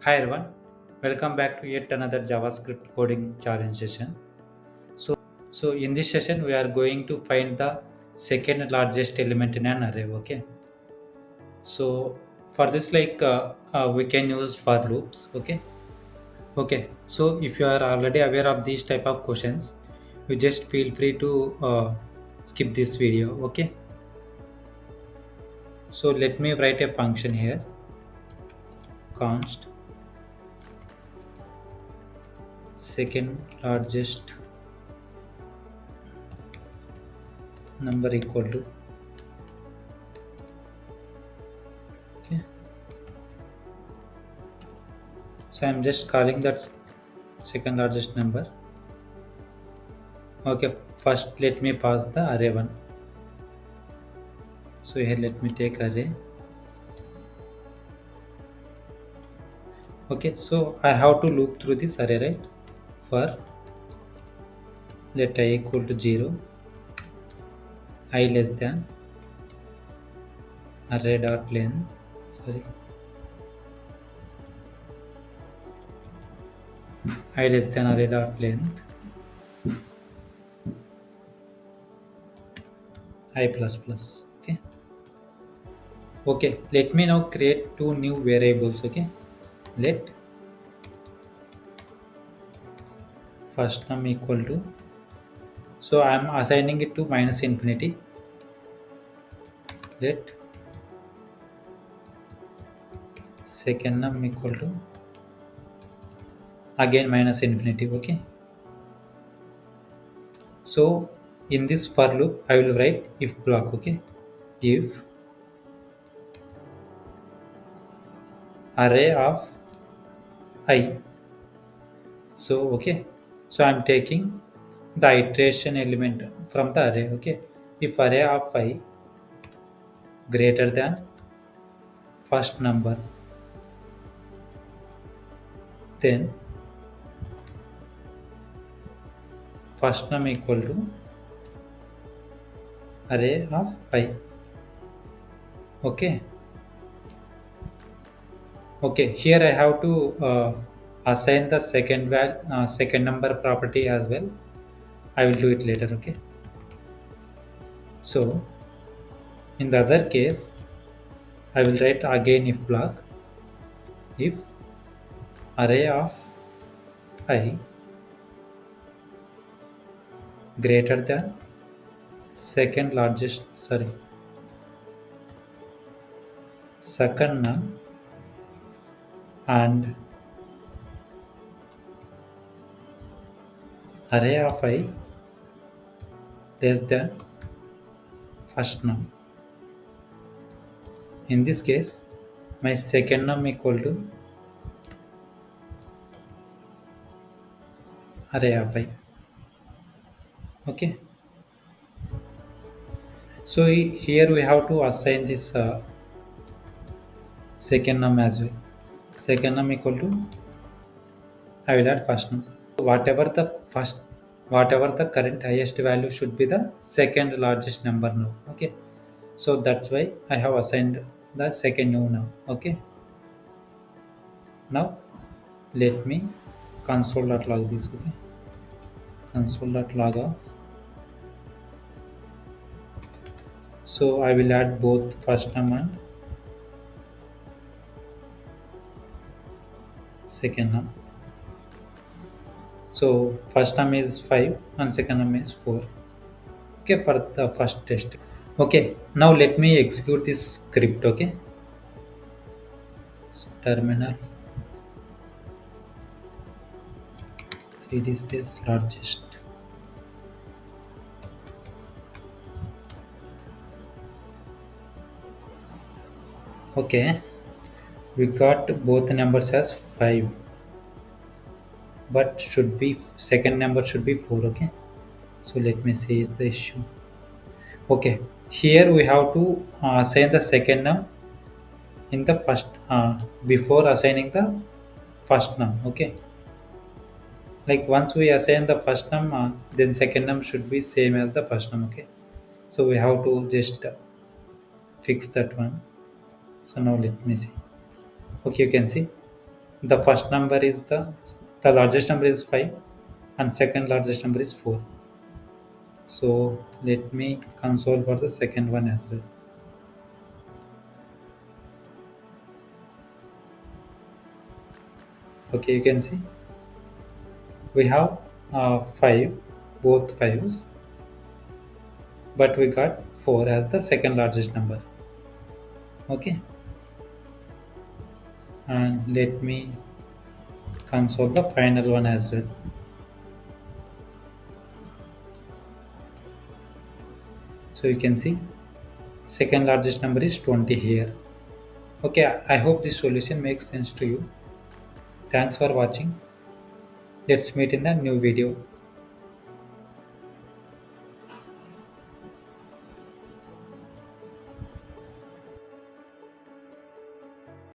Hi everyone, welcome back to yet another JavaScript coding challenge session. So in this session we are going to find the second largest element in an array. Okay. So for this, we can use for loops. Okay. Okay. So if you are already aware of these type of questions, you just feel free to skip this video. Okay. So let me write a function here. Const second largest number equal to. Okay. So I'm just calling that second largest number. Okay, first let me pass the array one. So here let me take array. Okay, so I have to loop through this array, right? For let I equal to 0, I less than array dot length. Sorry, I less than array dot length I plus plus. Okay. Okay, let me now create two new variables. Okay, let first num equal to. So I am assigning it to minus infinity. Let second num equal to again minus infinity. Okay. So in this for loop, I will write if block. Okay, if array of I. So okay, so I'm taking the iteration element from the array. Okay, if array of I greater than first number, then first num equal to array of I. Okay, okay. Here I have to assign the second number property as well. I will do it later. Okay. So in the other case, I will write again if block if array of I greater than second num and array of I less than first num. In this case, my second num equal to array of I. Okay. So here we have to assign this second num as well. Second num equal to I will add first num. Whatever the first, whatever the current highest value should be the second largest number now. Okay. So that's why I have assigned the second new now. Okay. Now let me console.log this. Okay. Console.log of. So I will add both first num and second num. So first num is 5 and second num is 4. Okay, for the first test. Okay, now let me execute this script. Okay, so terminal cd space largest. Okay, we got both numbers as 5, but should be second number should be 4. Okay, so let me see the issue. Okay, here we have to assign the second num in the first before assigning the first num. Okay, like once we assign the first num, then second num should be same as the first num. Okay, so we have to just fix that one. So now let me see. Okay, you can see The first number is the largest number is 5 and second largest number is 4. So let me console for the second one as well. Okay, you can see we have 5, both fives, but we got 4 as the second largest number. Okay, and let me console the final one as well. So you can see second largest number is 20 here. Okay, I hope this solution makes sense to you. Thanks for watching. Let's meet in the new video.